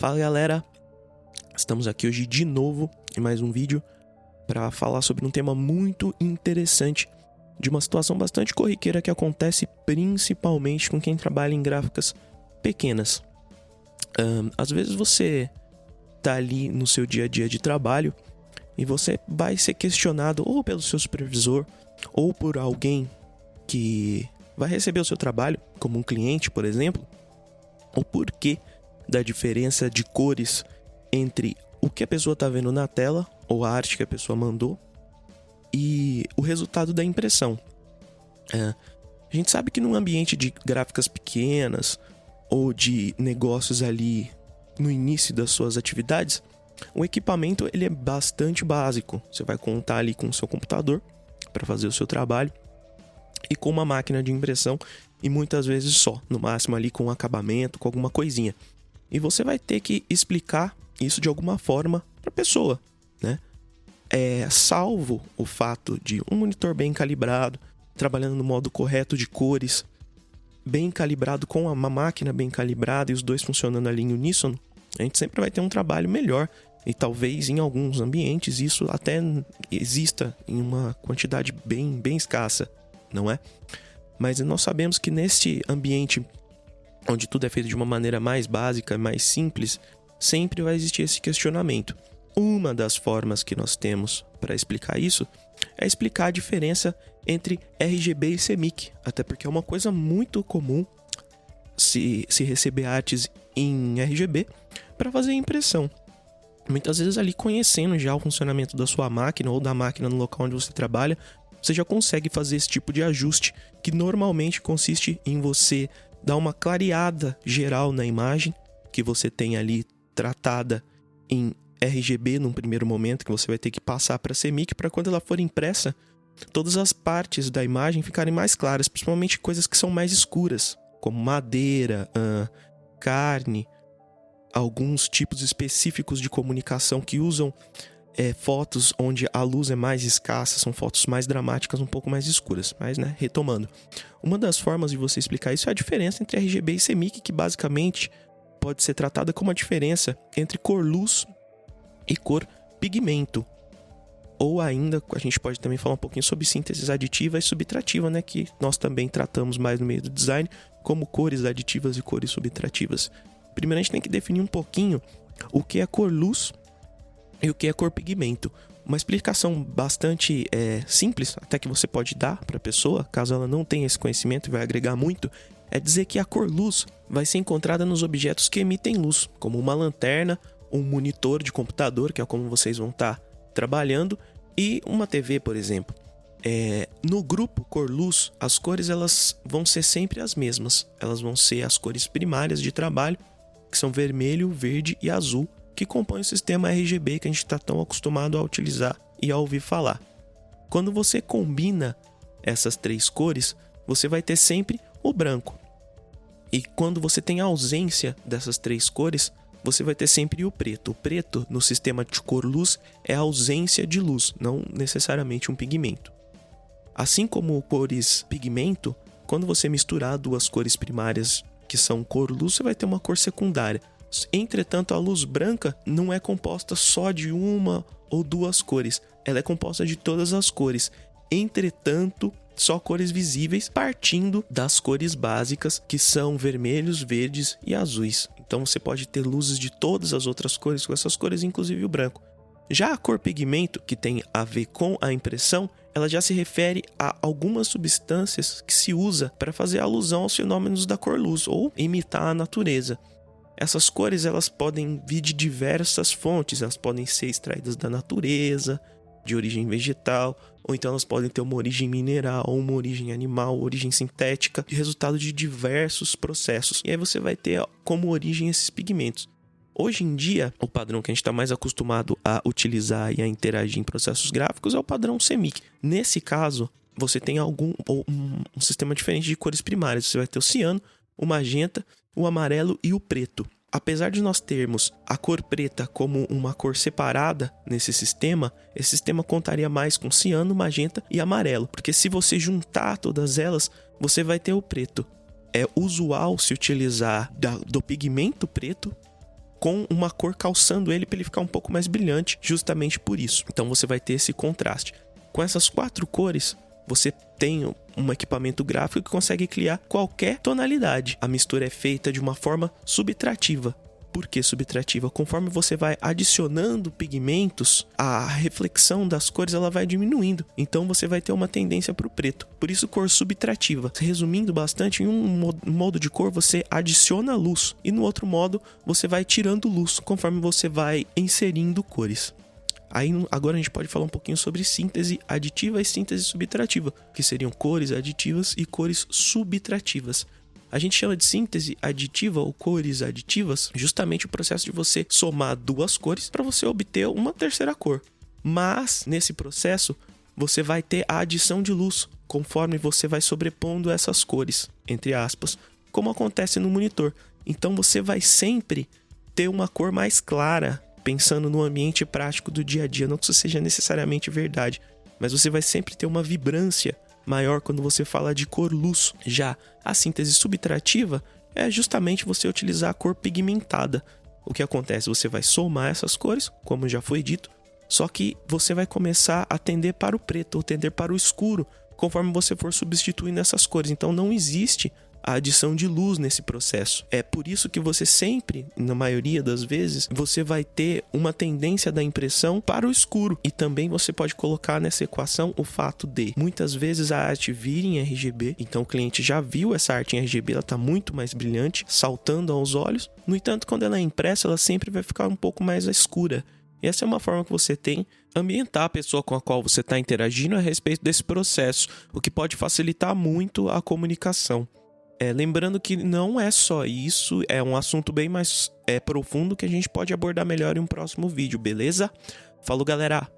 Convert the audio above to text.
Fala galera, estamos aqui hoje de novo em mais um vídeo para falar sobre um tema muito interessante de uma situação bastante corriqueira que acontece principalmente com quem trabalha em gráficas pequenas. Às vezes você tá ali no seu dia a dia de trabalho e você vai ser questionado ou pelo seu supervisor ou por alguém que vai receber o seu trabalho, como um cliente, por exemplo, o porquê da diferença de cores entre o que a pessoa está vendo na tela, ou a arte que a pessoa mandou, e o resultado da impressão. A gente sabe que num ambiente de gráficas pequenas, ou de negócios ali no início das suas atividades, o equipamento ele é bastante básico. Você vai contar ali com o seu computador para fazer o seu trabalho, e com uma máquina de impressão, e muitas vezes só, no máximo ali com um acabamento, com alguma coisinha. E você vai ter que explicar isso de alguma forma para a pessoa, né? Salvo o fato de um monitor bem calibrado, trabalhando no modo correto de cores, bem calibrado com uma máquina bem calibrada e os dois funcionando ali em uníssono, a gente sempre vai ter um trabalho melhor. E talvez em alguns ambientes isso até exista em uma quantidade bem escassa, não é? Mas nós sabemos que nesse ambiente onde tudo é feito de uma maneira mais básica, mais simples, sempre vai existir esse questionamento. Uma das formas que nós temos para explicar isso é explicar a diferença entre RGB e CMYK, até porque é uma coisa muito comum se receber artes em RGB para fazer impressão. Muitas vezes ali conhecendo já o funcionamento da sua máquina ou da máquina no local onde você trabalha, você já consegue fazer esse tipo de ajuste, que normalmente consiste em você dar uma clareada geral na imagem que você tem ali tratada em RGB num primeiro momento, que você vai ter que passar para CMYK, para quando ela for impressa, todas as partes da imagem ficarem mais claras, principalmente coisas que são mais escuras, como madeira, carne, alguns tipos específicos de comunicação que usam fotos onde a luz é mais escassa, são fotos mais dramáticas, um pouco mais escuras. Mas, né, retomando. Uma das formas de você explicar isso é a diferença entre RGB e CMYK, que basicamente pode ser tratada como a diferença entre cor-luz e cor-pigmento. Ou ainda, a gente pode também falar um pouquinho sobre síntese aditiva e subtrativa, né, que nós também tratamos mais no meio do design, como cores aditivas e cores subtrativas. Primeiro a gente tem que definir um pouquinho o que é cor-luz e o que é cor-pigmento. Uma explicação bastante simples, até que você pode dar para a pessoa, caso ela não tenha esse conhecimento e vai agregar muito, é dizer que a cor-luz vai ser encontrada nos objetos que emitem luz, como uma lanterna, um monitor de computador, que é como vocês vão estar trabalhando, e uma TV, por exemplo. No grupo cor-luz, as cores elas vão ser sempre as mesmas. Elas vão ser as cores primárias de trabalho, que são vermelho, verde e azul, que compõem o sistema RGB que a gente está tão acostumado a utilizar e a ouvir falar. Quando você combina essas três cores, você vai ter sempre o branco. E quando você tem a ausência dessas três cores, você vai ter sempre o preto. O preto, no sistema de cor-luz, é a ausência de luz, não necessariamente um pigmento. Assim como cores pigmento, quando você misturar duas cores primárias que são cor-luz, você vai ter uma cor secundária. Entretanto, a luz branca não é composta só de uma ou duas cores, ela é composta de todas as cores. Entretanto, só cores visíveis, partindo das cores básicas, que são vermelhos, verdes e azuis. Então você pode ter luzes de todas as outras cores, com essas cores, inclusive o branco. Já a cor pigmento, que tem a ver com a impressão, ela já se refere a algumas substâncias que se usa para fazer alusão aos fenômenos da cor-luz ou imitar a natureza. Essas cores elas podem vir de diversas fontes, elas podem ser extraídas da natureza, de origem vegetal, ou então elas podem ter uma origem mineral, ou uma origem animal, origem sintética, resultado de diversos processos. E aí você vai ter como origem esses pigmentos. Hoje em dia, o padrão que a gente está mais acostumado a utilizar e a interagir em processos gráficos é o padrão CMYK. Nesse caso, você tem um sistema diferente de cores primárias. Você vai ter o ciano, o magenta, o amarelo e o preto. Apesar de nós termos a cor preta como uma cor separada nesse sistema, esse sistema contaria mais com ciano, magenta e amarelo, porque se você juntar todas elas, você vai ter o preto. É usual se utilizar do pigmento preto com uma cor calçando ele para ele ficar um pouco mais brilhante, justamente por isso. Então você vai ter esse contraste. Com essas 4 cores, você tem um equipamento gráfico que consegue criar qualquer tonalidade. A mistura é feita de uma forma subtrativa. Por que subtrativa? Conforme você vai adicionando pigmentos, a reflexão das cores ela vai diminuindo. Então você vai ter uma tendência para o preto. Por isso, cor subtrativa. Resumindo bastante, em um modo de cor você adiciona luz e no outro modo você vai tirando luz conforme você vai inserindo cores. Aí agora a gente pode falar um pouquinho sobre síntese aditiva e síntese subtrativa, que seriam cores aditivas e cores subtrativas. A gente chama de síntese aditiva ou cores aditivas justamente o processo de você somar 2 cores para você obter uma terceira cor. Mas nesse processo você vai ter a adição de luz conforme você vai sobrepondo essas cores, entre aspas, como acontece no monitor. Então você vai sempre ter uma cor mais clara, pensando no ambiente prático do dia a dia. Não que isso seja necessariamente verdade, mas você vai sempre ter uma vibrância maior quando você fala de cor luz. Já a síntese subtrativa é justamente você utilizar a cor pigmentada. O que acontece? Você vai somar essas cores, como já foi dito, só que você vai começar a tender para o preto ou tender para o escuro conforme você for substituindo essas cores. Então não existe a adição de luz nesse processo. É por isso que você sempre, na maioria das vezes, você vai ter uma tendência da impressão para o escuro. E também você pode colocar nessa equação o fato de muitas vezes a arte vir em RGB, então o cliente já viu essa arte em RGB, ela está muito mais brilhante, saltando aos olhos. No entanto, quando ela é impressa, ela sempre vai ficar um pouco mais escura. E essa é uma forma que você tem ambientar a pessoa com a qual você está interagindo a respeito desse processo, o que pode facilitar muito a comunicação. Lembrando que não é só isso, é um assunto bem mais profundo que a gente pode abordar melhor em um próximo vídeo, beleza? Falou, galera!